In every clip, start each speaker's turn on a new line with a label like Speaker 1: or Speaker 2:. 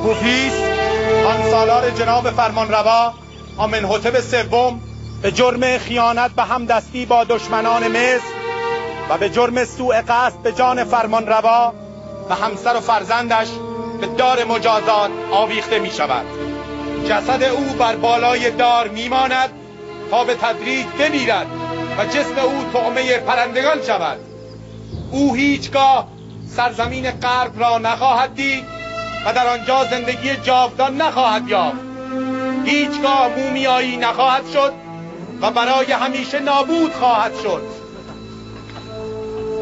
Speaker 1: توپوفیس خان سالار جناب فرمانروا آمنحتب سوم به جرم خیانت به همدستی با دشمنان مصر و به جرم سوء قصد به جان فرمانروا و همسر و فرزندش به دار مجازات آویخته می شود. جسد او بر بالای دار می ماند تا به تدریج بمیرد و جسم او طعمه پرندگان شود. او هیچگاه سرزمین غرب را نخواهد دید و در آنجا زندگی جاودان نخواهد یافت. هیچگاه مومیایی نخواهد شد و برای همیشه نابود خواهد شد.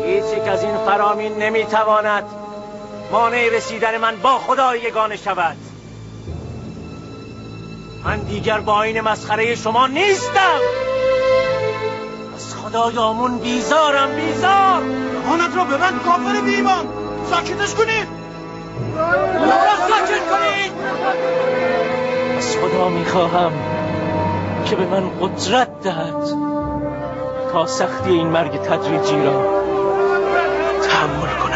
Speaker 2: هیچ یک از این فرامین نمیتواند مانع رسیدن من با خدای یگانه شود. من دیگر با این مسخره شما نیستم. از خدایامون بیزارم، بیزار.
Speaker 3: دهانت را ببند کافر بی ایمان. ساکتش کنید.
Speaker 2: ساکت کنید. از خدا میخواهم که به من قدرت دهد تا سختی این مرگ تدریجی را تحمل کنم.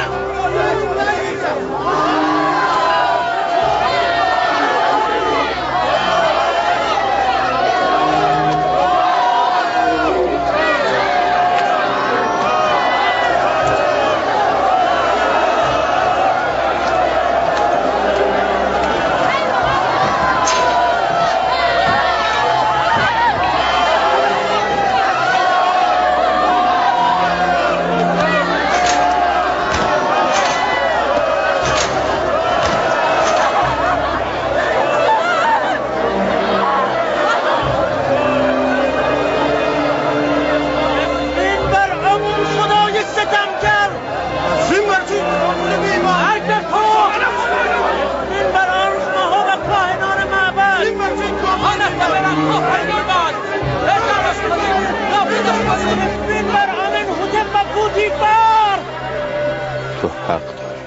Speaker 4: تو حق داری.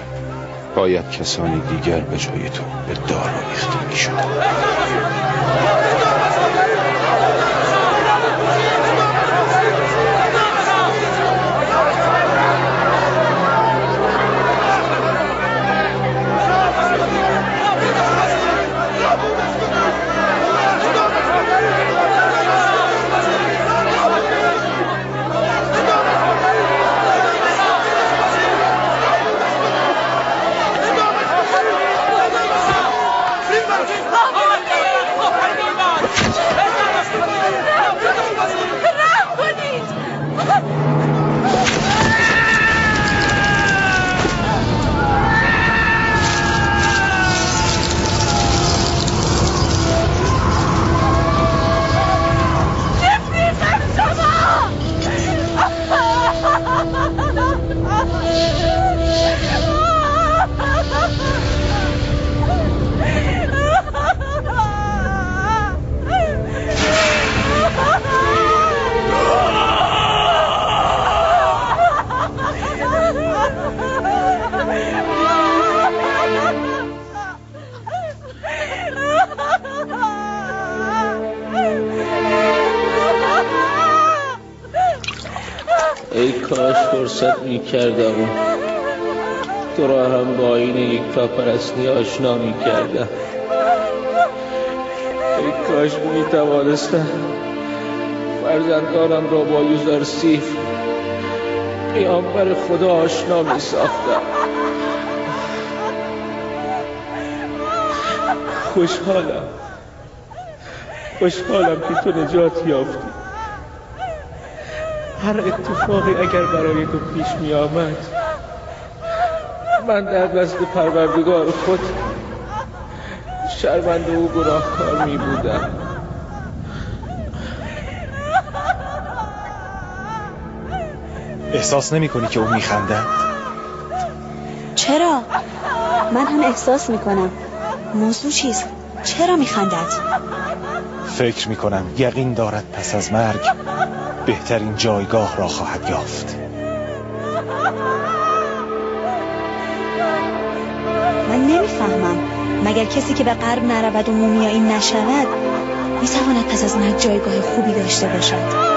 Speaker 4: باید کسانی دیگر به جای تو به دار آویخته می‌شدند.
Speaker 2: ای کاش فرصت می‌کردم تو را هم با این یکتاپرستی آشنا می‌کردم. ای کاش می‌توانستم فرزندانم را با یوزرسیف پیامبر خدا آشنا می‌ساختم. خوشحالم که تو نجات یافتی. هر اتفاقی اگر برای تو پیش می آمد من در نزد پروردگار خود شرمنده و گناهکار می بودم.
Speaker 5: احساس نمی کنی که او می خندد؟
Speaker 6: چرا؟ من هم احساس می کنم. موضوع چیست؟ چرا می خندد؟
Speaker 5: فکر می کنم یقین دارد پس از مرگ بهترین جایگاه را خواهد یافت.
Speaker 6: من نمیفهمم. مگر کسی که به غرب نرود و مومیایی نشود میتواند پس از مرگ جایگاه خوبی داشته باشد؟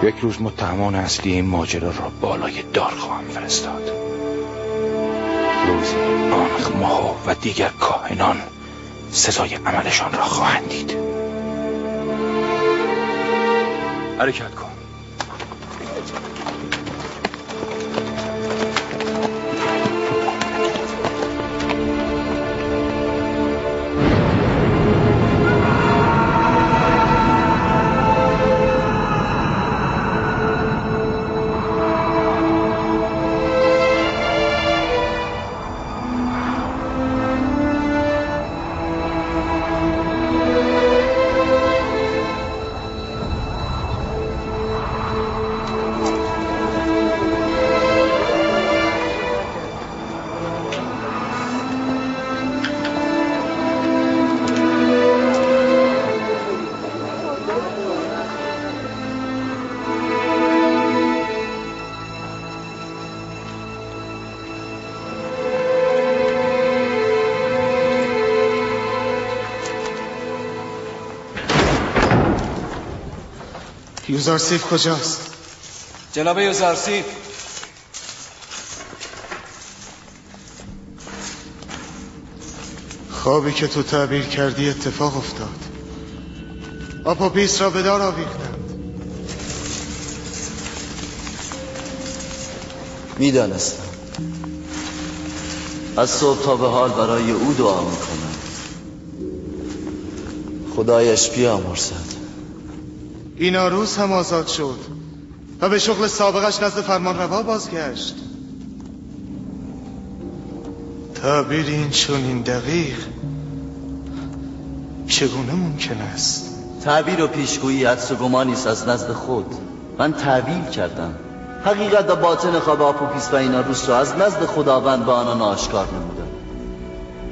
Speaker 4: یک روز متهمان اصلی این ماجرا را بالای دار خواهم فرستاد. روزی آنخ ماه و دیگر کاهنان سزای عملشان را خواهند دید. حرکت کن.
Speaker 7: یوزارسیف کجاست؟
Speaker 8: جناب یوزارسیف.
Speaker 7: خوابی که تو تعبیر کردی اتفاق افتاد. آپوپیس را به دار آویختند.
Speaker 9: میدانستم. از صبح تا به حال برای او دعا میکنم. خدایش بیامرزد.
Speaker 7: این روز هم آزاد شد و به شغل سابقش نزد فرمانروا بازگشت. تعبیر این چنین دقیق چگونه ممکن است؟
Speaker 9: تعبیر و پیشگویی حدس و گمانی است از نزد خود. من تعبیر کردم. حقیقت و باطن خواب آپوپیس و ایناروس را از نزد خداوند به آنان آشکار نمودم.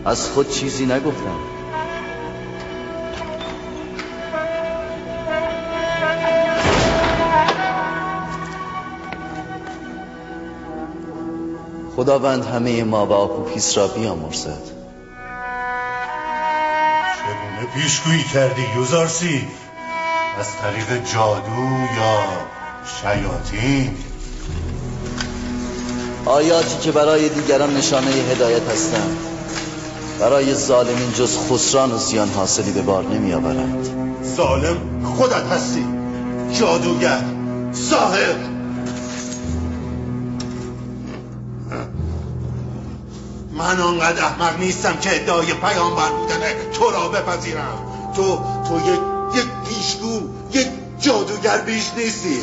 Speaker 9: از خود چیزی نگفتم. خداوند همه ما و آپوپیس را بیامرزد.
Speaker 10: چگونه پیشگویی کردی یوزارسیف؟ از طریق جادو یا شیاطین؟
Speaker 9: آیاتی که برای دیگران نشانه هدایت هستند برای ظالمین جز خسران و زیان حاصلی به بار نمی آورند.
Speaker 10: ظالم خودت هستی، جادوگر، ساحر. من آنقدر احمق نیستم که ادعای پیامبر بودن تو را بپذیرم. تو یک پیشگو، یک جادوگر بیش نیستی.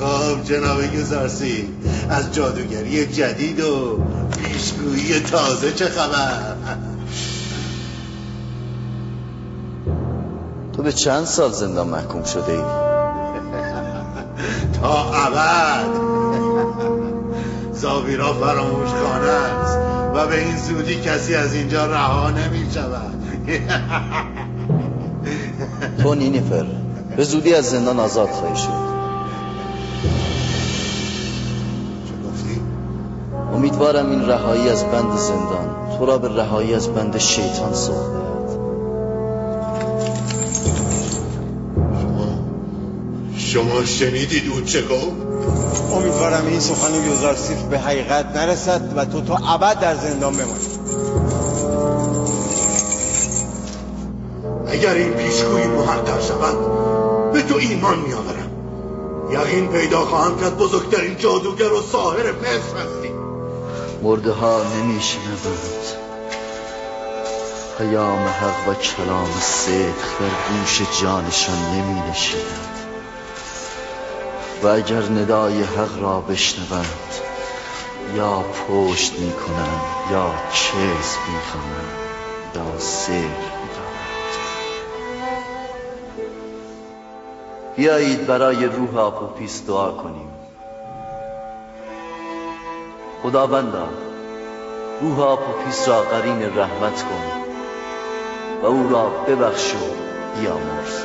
Speaker 10: خب جناب یوزارسیف، از جادوگری جدید و پیشگویی تازه چه خبر؟
Speaker 9: تو به چند سال زندان محکوم شده ای؟
Speaker 10: تا ابد. زاویرا فراموش خانه است و به این زودی کسی از اینجا رها نمی شود.
Speaker 9: تو نینیفر به زودی از زندان آزاد خواهی شد.
Speaker 10: چه گفتی؟
Speaker 9: امیدوارم این رهایی از بند زندان تو را به رهایی از بند شیطان سوق دهد.
Speaker 10: شما شنیدید او چه گفت؟
Speaker 3: امیدوارم این سخن یوزارسیف به حقیقت نرسد و تو تا ابد در زندان بمانی.
Speaker 10: اگر این پیشگویی محقق شود به تو ایمان میآورم. یقین پیدا خواهم کرد بزرگترین جادوگر و ساحر مصر هستی.
Speaker 9: مرده ها نمیشنوند. پیام حق و کلام صدق در گوش جانشان نمی نشیند. و اگر ندای حق را بشنوند یا پشت می کنند یا کذب می کنند یا سحر می کنند. بیایید برای روح آپوپیس دعا کنیم. خداوندا روح آپوپیس را قرین رحمت کن و او را ببخش و بیامرز.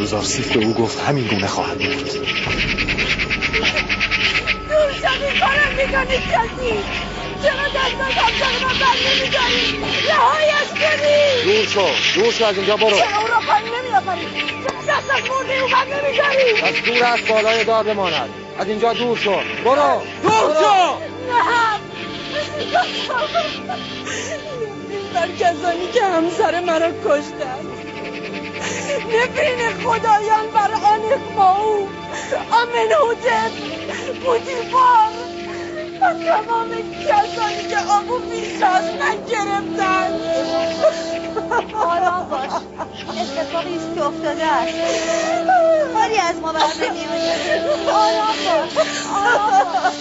Speaker 5: یوزارسیف به او گفت همین گونه خواهد بود.
Speaker 11: دور شدی کارم میکنی کسی؟ چرا دست از همسر من بر نمیداری؟ رهایش کنی!
Speaker 12: دور شو از اینجا برو.
Speaker 11: چرا او را پایین نمیآفری؟ چرا دست از مرده او بر نمیداری؟
Speaker 12: از دور از بالای دار بماند. از اینجا دور شو. برو دور شو.
Speaker 11: نه بر کسانی که همسر مرا کشتند، نفرین خدایان بر آن اخماو، آمنهوتep، پوتیفار و تمام کسانی که آبو پیش از من گرفتند.
Speaker 6: آرام باش، اتفاقی است که افتاده است، کاری از ما بر نمی‌آید. آرام باش، آرام باش.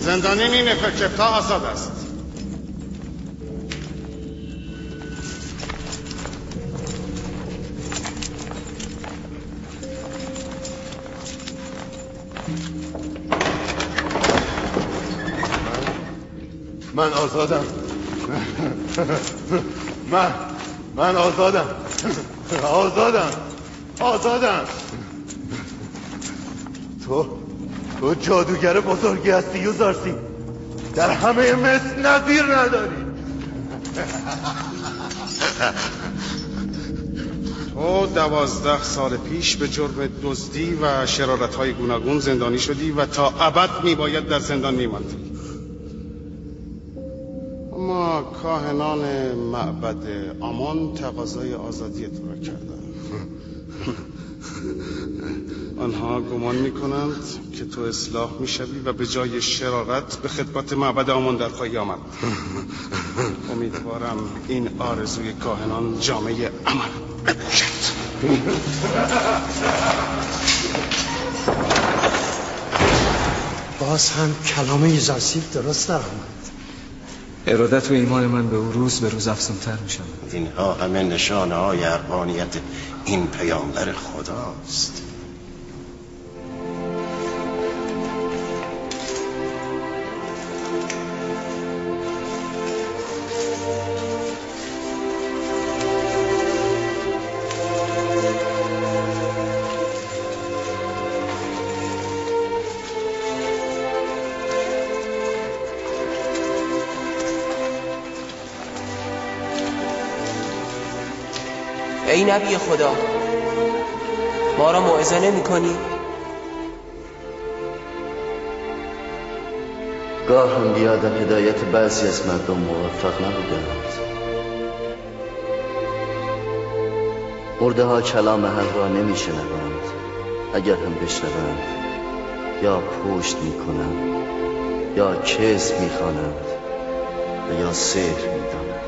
Speaker 7: زندانی نفرچفتا آزاد است.
Speaker 10: من آزادم. من آزادم. آزادم. تو جادوگر بزرگی هستی یوزارسیف. در همه مصر نظیر نداری.
Speaker 1: تو 12 سال پیش به جرم دزدی و شرارت‌های گوناگون زندانی شدی و تا ابد میباید در زندان میماندی. اما کاهنان معبد آمون تقاضای آزادی تو را کردند. آنها گمان میکنند که تو اصلاح میشوی و به جای شرارت به خدمت معبد آمون در خواهی آمد. امیدوارم این آرزوی کاهنان جامعه عمل بشد.
Speaker 13: باز هم کلام یوزارسیف درست در آمد.
Speaker 8: ارادت و ایمان من به او روز به روز افزونتر می شود.
Speaker 10: اینها همه نشانه های حقانیت این پیامبر خداست.
Speaker 14: ای نبی خدا، ما را موعظه نمی کنی؟
Speaker 9: گاه هم بیادم هدایت بعضی از مردم موفق نبودند. مرده ها کلام حق را نمی شنوند. اگر هم بشنوند یا پشت می کنند یا کذب می خوانند و یا سحر می دانند.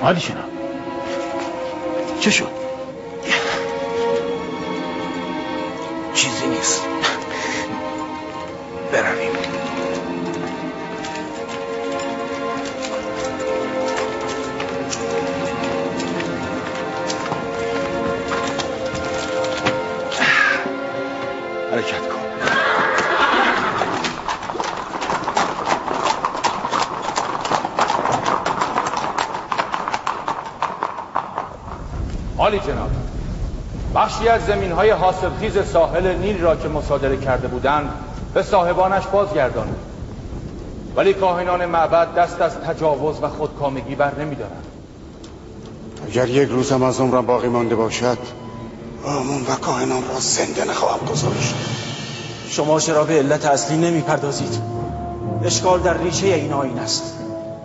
Speaker 5: حالی شنا چه شد؟
Speaker 2: چیزی نیست.
Speaker 4: برویم. حرکت کن.
Speaker 15: عالی جناب، بخشی از زمین‌های حاصلخیز ساحل نیل را که مصادره کرده بودند به صاحبانش بازگردانید، ولی کاهنان معبد دست از تجاوز و خودکامگی بر نمی‌دارند.
Speaker 10: اگر یک روز هم از عمرم باقی مانده باشد، آمون و کاهنان را زنده نخواهم گذاشت.
Speaker 16: شما چرا به علت اصلی نمی‌پردازید؟ اشکال در ریشه این آیین است.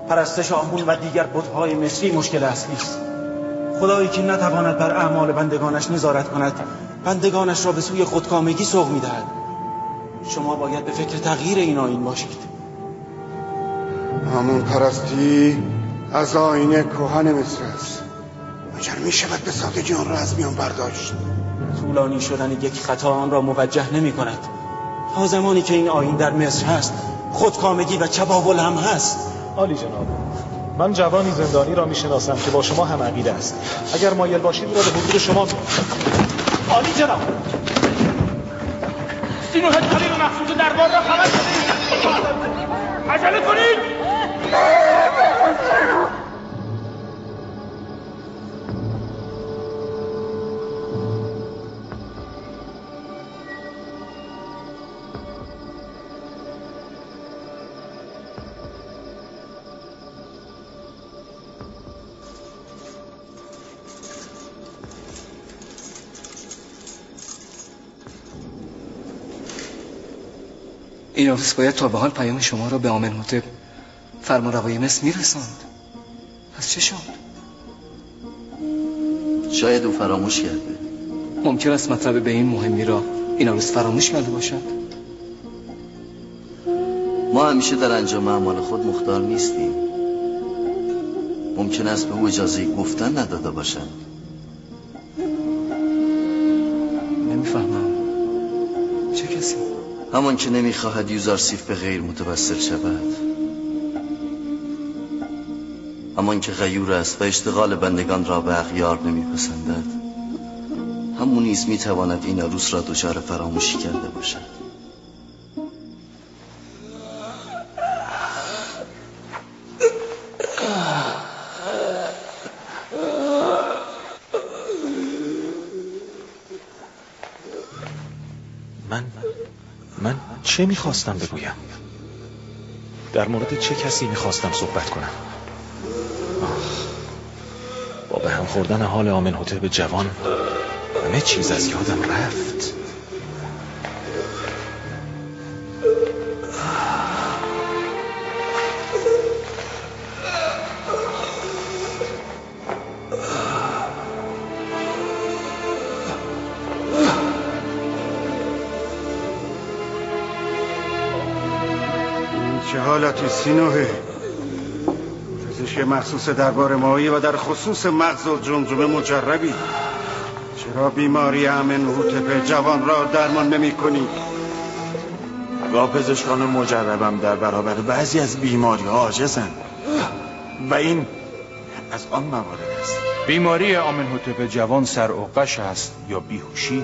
Speaker 16: پرستش آمون و دیگر بت‌های مصری مشکل اصلی است. خدایی که نتواند بر اعمال بندگانش نظارت کند، بندگانش را به سوی خودکامگی سوق می‌دهد. شما باید به فکر تغییر این آیین باشید.
Speaker 10: آمون پرستی از آیین کهن مصر است. مگر می‌شود به سادگی آن را از میان برداشت؟
Speaker 16: طولانی شدن یک خطا آن را موجه نمی‌کند. تا زمانی که این آیین در مصر هست، خودکامگی و چباول هم هست.
Speaker 5: عالی جناب، من جوانی زندانی را میشناسم که با شما هم عقیده است. اگر مایل باشید را به حضور شما
Speaker 16: عالی جناب.
Speaker 2: سینوه طبیب مخصوص دربار را خبر کنید. عجله کنید.
Speaker 8: این آفیس باید تا به حال پیام شما را به آمن‌هوتپ فرمانروای مصر میرساند. پس چه شد؟
Speaker 9: شاید او فراموش کرده.
Speaker 8: ممکن است مطلب به این مهمی را این آفیس فراموش کرده باشد.
Speaker 9: ما همیشه در انجام اعمال خود مختار نیستیم. ممکن است به او اجازه گفتن نداده باشد.
Speaker 8: نمیفهمم. چه کسی؟
Speaker 9: همان که نمیخواهد یوزارسیف به غیر متوسل شود، همان که غیور است و اشتغال بندگان را به اغیار نمیپسندد، همون نیز میتواند این عروس را دچار فراموشی کرده باشد.
Speaker 5: من چه میخواستم بگویم؟ در مورد چه کسی میخواستم صحبت کنم؟ با به هم خوردن حال آمن‌هوتپ جوان همه چیز از یادم رفت.
Speaker 10: چه حالتی سینوه؟ پزشک مخصوص دربار مایی و در خصوص مغز و جمجمه مجربی. چرا بیماری آمن‌هوتپ جوان را درمان نمی کنی؟
Speaker 3: گاه پزشکان مجربم در برابر بعضی از بیماری ها عاجزند و این از آن موارد است.
Speaker 4: بیماری آمن‌هوتپ جوان سرعقش است یا بیهوشی؟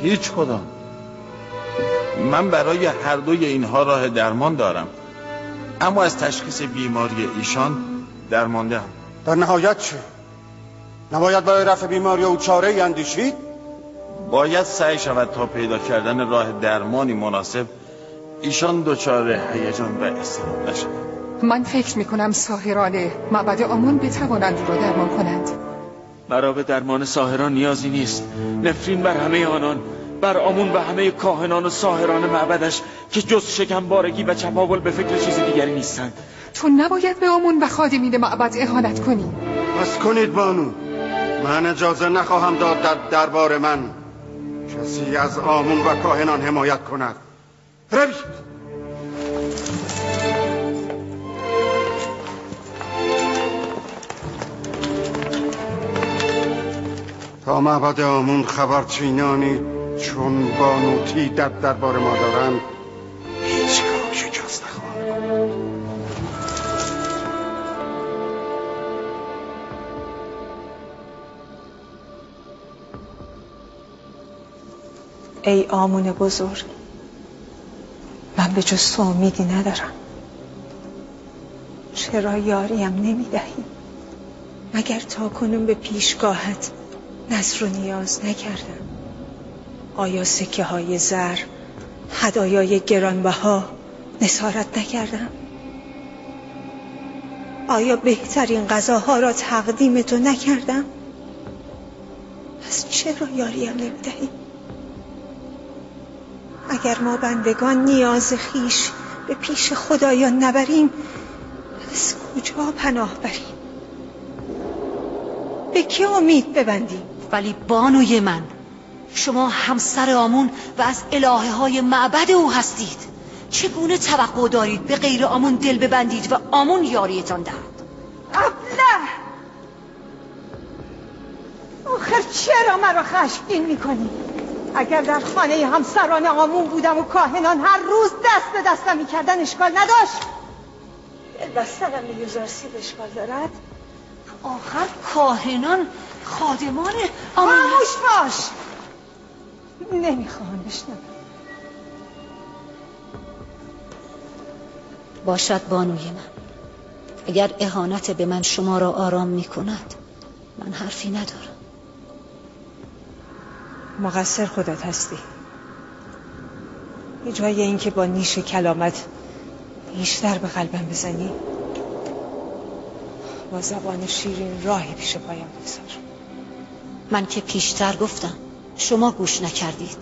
Speaker 3: هیچ کدام. من برای هر دوی اینها راه درمان دارم، اما از تشخیص بیماری ایشان درمانده‌ام.
Speaker 10: در نهایت چه؟ نباید برای رفع بیماری او چاره‌ای اندیشید؟
Speaker 3: باید سعی شود تا پیدا کردن راه درمانی مناسب ایشان دچار هیجان و اضطراب نشود.
Speaker 17: من فکر میکنم ساحران معبد آمون بتوانند او را درمان کنند.
Speaker 2: مرا به درمان ساحران نیازی نیست. نفرین بر همه آنان، بر آمون و همه کاهنان و ساحران معبدش که جز شکمبارگی و چپاول به فکر چیز دیگری نیستند.
Speaker 17: تو نباید به آمون و خادمین معبد اهانت کنی.
Speaker 10: بس کنید بانو، من اجازه نخواهم داد در دربار من کسی از آمون و کاهنان حمایت کند. روید. تا معبد آمون خبرچینانی چون بانوتی در دربار ما دارند،
Speaker 18: ای آمون بزرگ، من به جز تو امیدی ندارم. چرا یاریم نمیدهی؟ مگر تا کنون به پیشگاهت نظر و نیاز نکردم؟ آیا سکه های زر، هدایای گرانبها نثارت نکردم؟ آیا بهترین غذاها را تقدیم تو نکردم؟ پس چرا یاریم نمیدهی؟ اگر ما بندگان نیاز خیش به پیش خدایان نبریم، از کجا پناه بریم؟ به کی امید ببندیم؟
Speaker 19: ولی بانوی من، شما همسر آمون و از الهه های معبد او هستید. چگونه توقع دارید به غیر آمون دل ببندید و آمون یاریتان دهد؟
Speaker 18: ابله! آخر چرا مرا خشمگین میکنی؟ اگر در خانه همسران آمون بودم و کاهنان هر روز دست به دستم میکردن اشکال نداشت. دل بستنم به یوزارسیب اشکال دارد؟
Speaker 19: آخر کاهنان خادمان آمون.
Speaker 18: خاموش باش! نمیخواهم بشنوم.
Speaker 19: باشد بانوی من، اگر اهانت به من شما را آرام میکند، من حرفی ندارم.
Speaker 18: مقصر خودت هستی. به جای اینکه با نیش کلامت بیشتر به قلبم بزنی، با زبان شیرین راهی پیش پایم بگذار.
Speaker 19: من که پیشتر گفتم، شما گوش نکردید.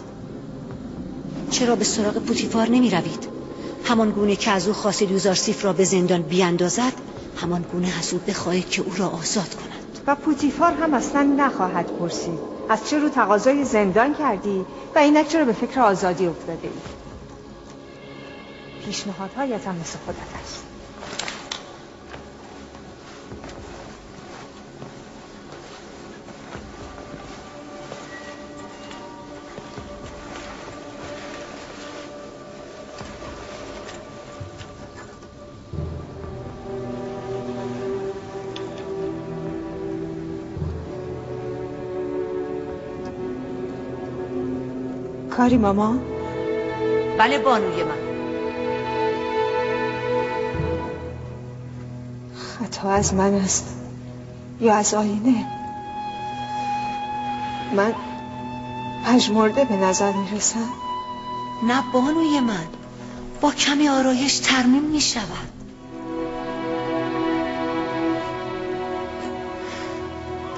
Speaker 19: چرا به سراغ پوتیفار نمی روید؟ همان گونه که از او خواست یوزارسیف را به زندان بیاندازد، همان گونه از او بخواهید که او را آزاد کند.
Speaker 18: و پوتیفار هم اصلا نخواهد پرسید از چه رو تقاضای زندان کردی و اینک چرا به فکر آزادی افتاده ای. پیشنهادهایت هم مثل خودت است. کاری ماما؟
Speaker 19: بله بانوی من.
Speaker 18: خطا از من است یا از آینه؟ من پژمرده به نظر میرسم؟
Speaker 19: نه بانوی من، با کمی آرایش ترمیم می شود.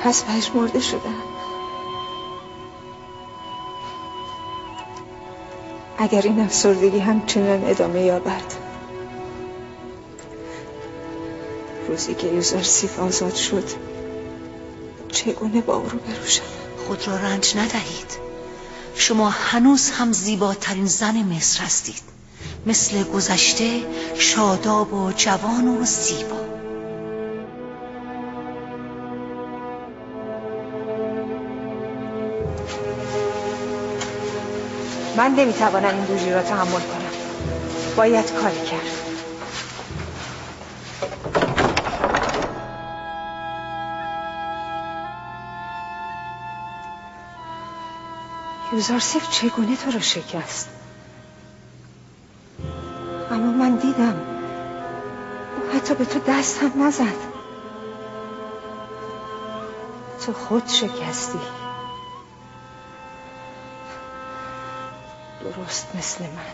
Speaker 18: پس پژمرده شدم. اگر این افسردگی همچنان ادامه یابد، روزی که یوزارسیف آزاد شد چگونه با او روبرو شوم؟
Speaker 19: خود را رنج ندهید. شما هنوز هم زیباترین زن مصر هستید، مثل گذشته شاداب و جوان و زیبا.
Speaker 18: من نمیتوانم این بوژی را تحمل کنم. باید کاری کرد. یوزارسیف چگونه تو را شکست؟ اما من دیدم او حتی به تو دست هم نزد. تو خود شکستی، درست مثل من.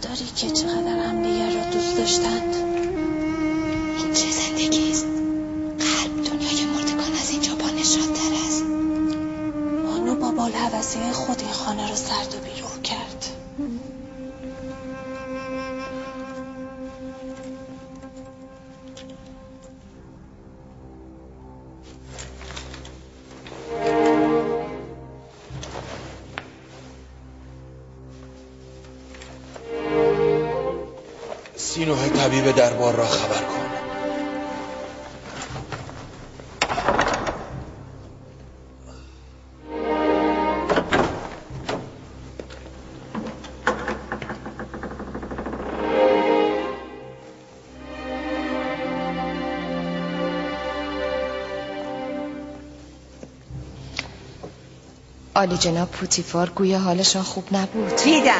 Speaker 6: داری که چقدر همدیگر را دوست داشتند. این چه زندگی است؟ قلب دنیای مردگان از اینجا با نشان‌تر است. بانو با بالهوسی خود این خانه را سرد و بیروح کرد.
Speaker 20: سینوه طبیب دربار را خبر کن.
Speaker 6: عالی جناب پوتیفار گویا حالشان خوب نبود.
Speaker 18: دیدم.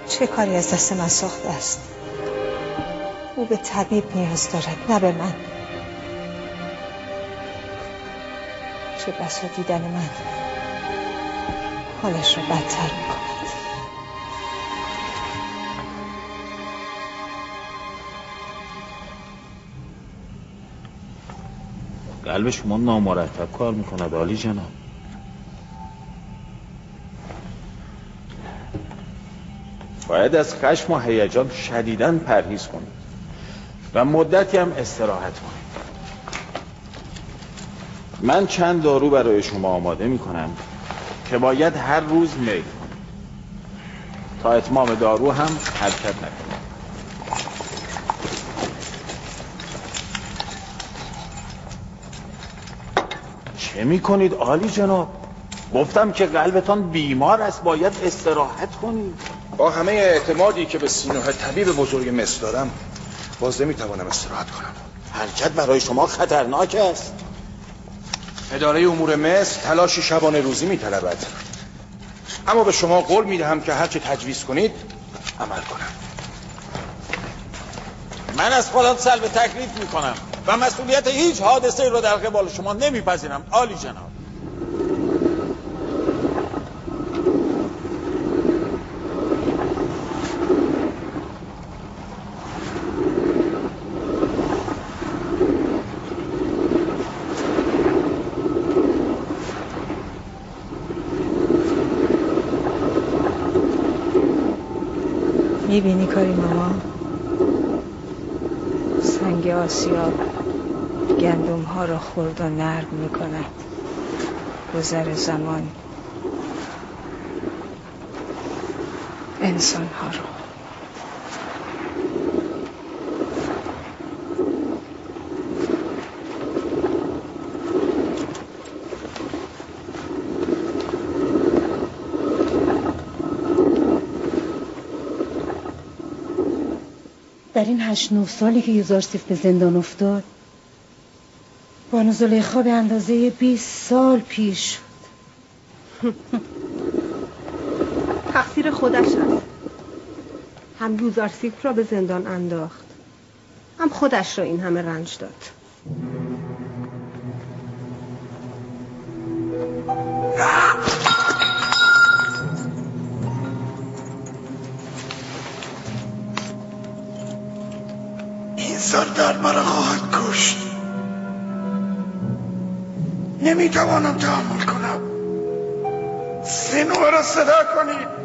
Speaker 18: چه کاری از دست من ساخته است؟ او به طبیب نیاز دارد، نه به من. چه بسا دیدن من حالش را بدتر میکند.
Speaker 3: قلب شما نامرتب کار میکند عالی جناب. باید از خشم و هیجان شدیداً پرهیز کنید و مدتی هم استراحت کنید. من چند دارو برای شما آماده میکنم که باید هر روز می کنید تا اتمام دارو هم حرکت نکنید. چه میکنید عالی جناب؟ گفتم که قلبتان بیمار است، باید استراحت کنید.
Speaker 20: با همه اعتمادی که به سینوه طبیب بزرگ مصر دارم باز نمیتوانم استراحت کنم.
Speaker 3: حرکت برای شما خطرناک است.
Speaker 20: اداره امور مصر تلاشی شبانه روزی میطلبد، اما به شما قول میدهم که هرچه تجویز کنید عمل کنم.
Speaker 3: من از خودم سلب تکلیف میکنم و مسئولیت هیچ حادثه رو در قبال شما نمیپذیرم عالی جناب.
Speaker 18: میبینی کاری ماما؟ سنگ آسیاب گندم ها را خرد و نرم میکند. گذر زمان انسان ها را.
Speaker 21: در این 8-9 سالی که یوزارسیف به زندان افتاد، بانو زلیخا به اندازه 20 سال پیش شد.
Speaker 22: تقصیر خودش است. هم یوزارسیف را به زندان انداخت، هم خودش را این همه رنج داد.
Speaker 10: سردرد مرا خواهد کشت. نمیتوانم تحمل کنم. سینوه را صدا کنید.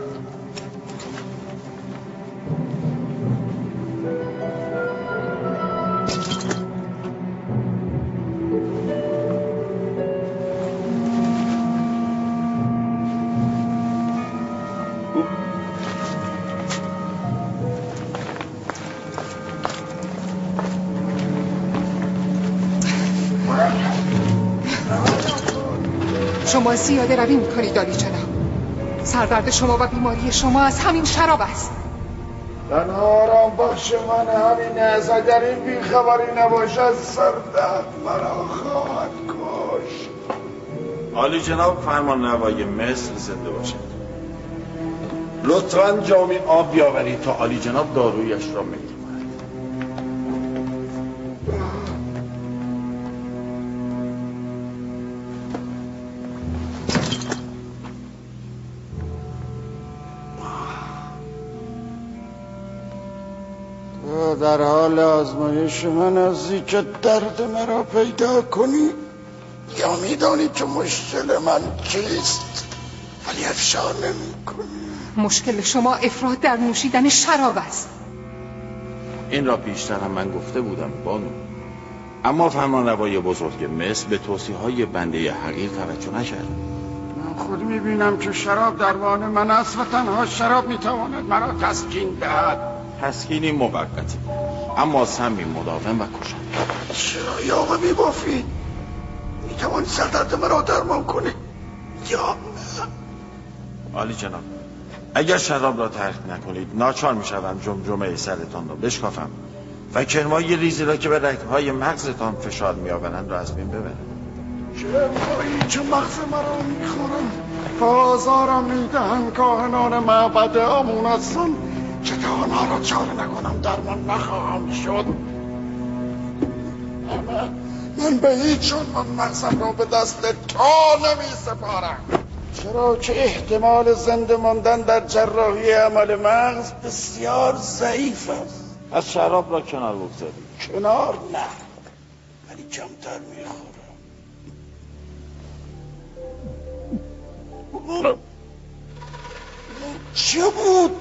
Speaker 17: شما زیاده روی میکنید عالی جناب. سردرد شما و بیماری شما از همین شراب است.
Speaker 10: تنها آرام بخش من همین است. اگر این بیخبری نباشد سردرد مرا خواهد کشت.
Speaker 3: عالی جناب فرمان روای مصر زنده باشد. لطفاً جامی آب بیاورید تا عالی جناب دارویش را می‌کند.
Speaker 10: در حال آزمایش من هستی که درد مرا پیدا کنی یا میدانی که مشکل من چیست ولی افشا نمی کنی.
Speaker 17: مشکل شما افراط در نوشیدن شراب است.
Speaker 3: این را بیشتر هم من گفته بودم بانو، اما فرمان روای بزرگ مصر به توصیه‌های بنده حقیر توجه نکرد.
Speaker 10: خود میبینم که شراب درمان من است و تنها شراب میتواند مرا تسکین دهد.
Speaker 3: تسکینی موقتی اما سمی مداوم و کشنده.
Speaker 10: چرا یاغه میبافید؟ میتوانی سردرد مرا درمان کنی یا نه؟
Speaker 3: عالی جناب، اگر شراب را ترک نکنید ناچار میشوم جمجمه سرتان را بشکافم و کرمای ریزی را که به رگهای مغزتان فشار میآورند را از بین ببرم.
Speaker 10: کرمایی که مغز مرا میخورم و آزارم میدهند کاهنان معبد آمون هستن که تا آنها را چاره نکنم درمان نخواهم شد. من به هیچ عنوان مغزم را به دست تا نمی سپارم، چرا که احتمال زنده ماندن در جراحی عمل مغز بسیار ضعیف است.
Speaker 3: از شراب را کنار بگذارید.
Speaker 10: کنار نه، ولی کمتر میخورم. چه بود؟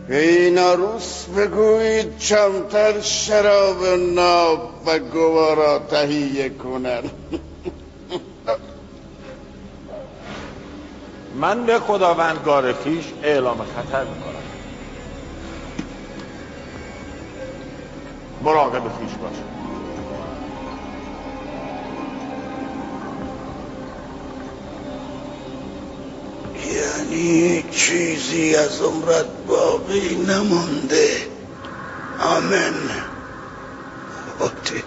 Speaker 10: به این عروس بگویید کمتر شراب ناب و گوارا تهیه کنن.
Speaker 3: من به خداوندگار خویش اعلام خطر میکنم. مراقب خویش باش.
Speaker 10: یعنی چیزی از عمرت باقی نمانده. آمین. خاطر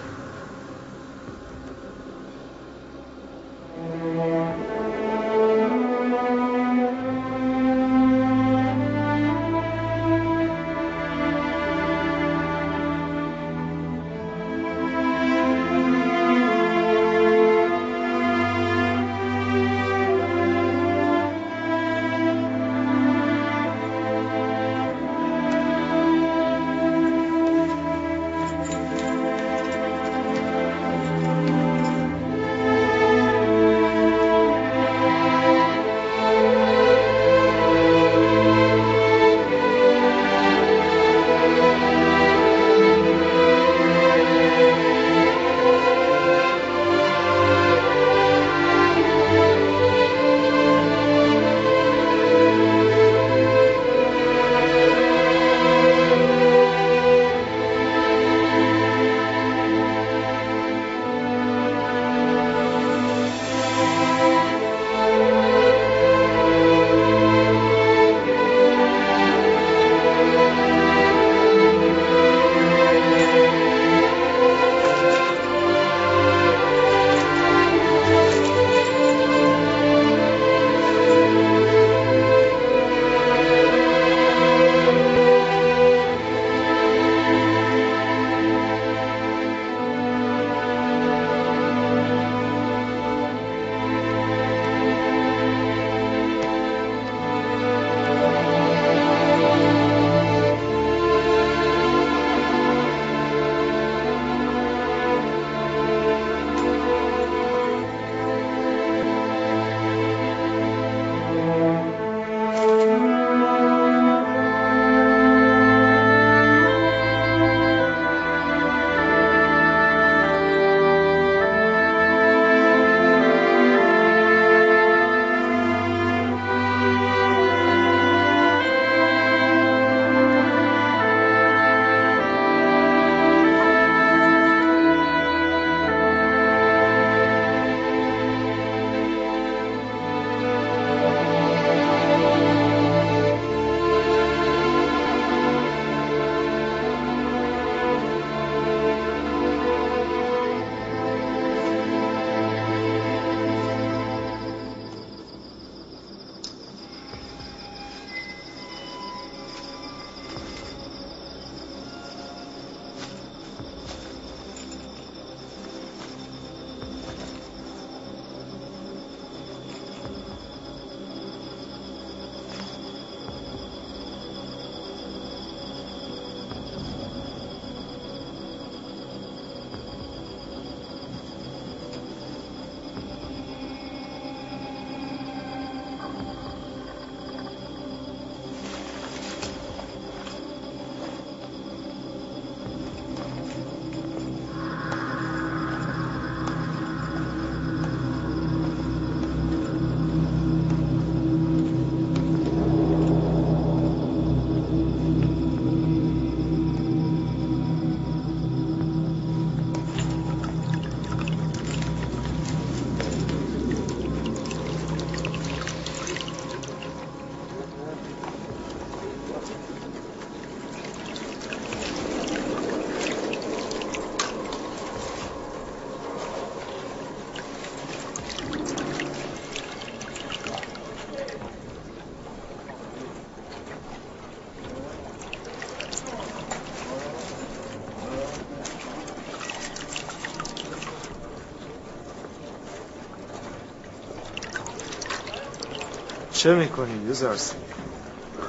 Speaker 13: چه میکنی یوزارسیف؟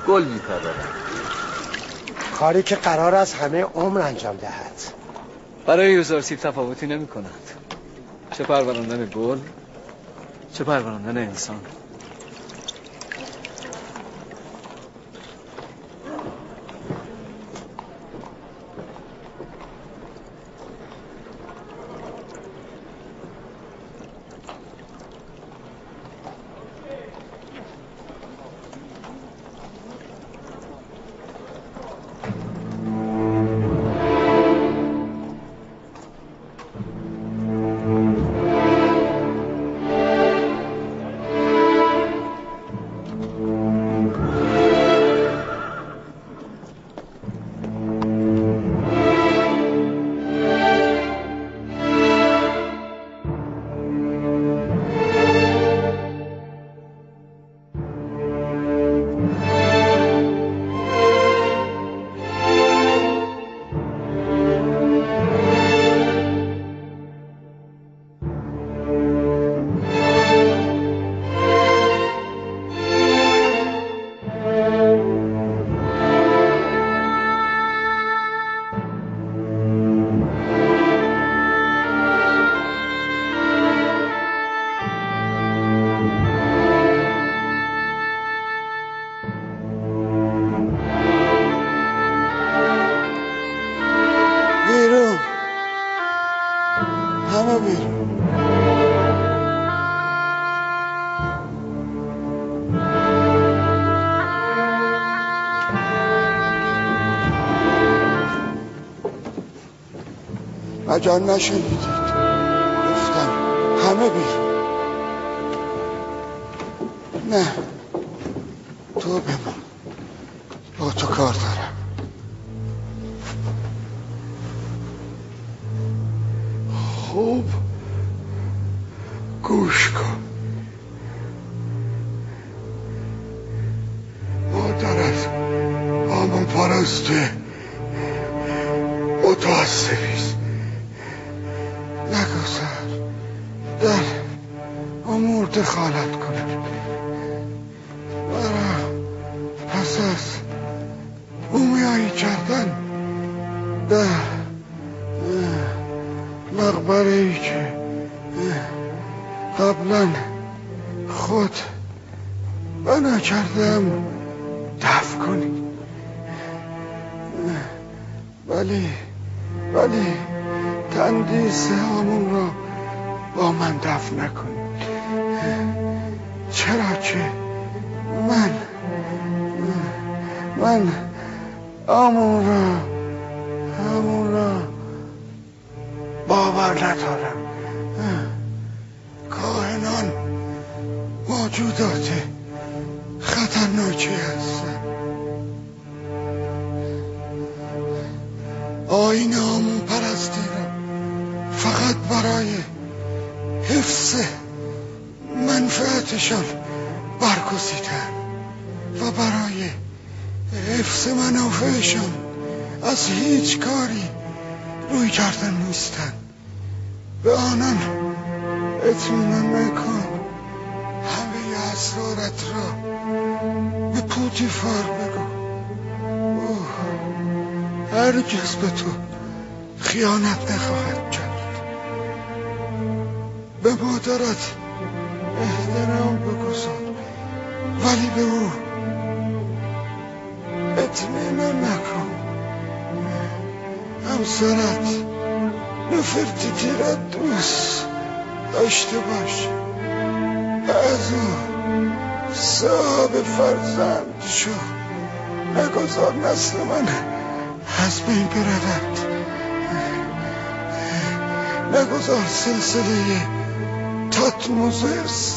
Speaker 9: گل میپرورم.
Speaker 13: کاری که قرار است همه عمر انجام دهد.
Speaker 8: برای یوزارسیف تفاوتی نمی کند. چه پروراندن گل چه پروراندن انسان.
Speaker 11: مگر نشنیدید؟ گفتم همه بیرون. نه تو بمان، با تو کار دارم. خوب گوش کن. مادرت آمون پرسته متاسفیست. نگذار در امور دخالت کنه. برا پس از مومیایی کردن در مقبره ای که قبلا خود بنا کردم دفن کنی. ولی تندیس همون را با من دفن نکنی. چرا که من همون را باور ندارم. کاهنان موجودات خطرناکی هستند. آیین همون پرستی را فقط برای حفظ منفعتشان برگزیدن و برای حفظ منافعشان از هیچ کاری روی کردن نیستن. به آنان اطمینان نکن. همه اسرارت را به پوتیفار بگو. هرگز به تو خیانت نخواهد کرد. به مادرت احترام بگذار، ولی به او اطمینان نکن. همسرت نفرتیتی را دوست داشته باش. از او صاحب فرزند شو. نگذار نسل من از بین برود. نگذار سلسله تاتموزس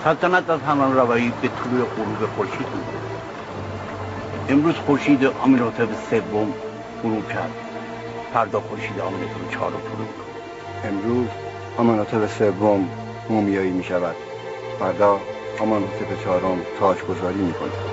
Speaker 7: سلطنت از همان روایی به طلوع غروب خورشید بود. امروز خورشید آمینوتب سوم غروب کرد. فردا خورشید آمینوتب چهارم طلوع می‌کند.
Speaker 12: امروز آمینوتب سوم مومیایی می شود. فردا آمینوتب چهارم تاجگذاری می کند.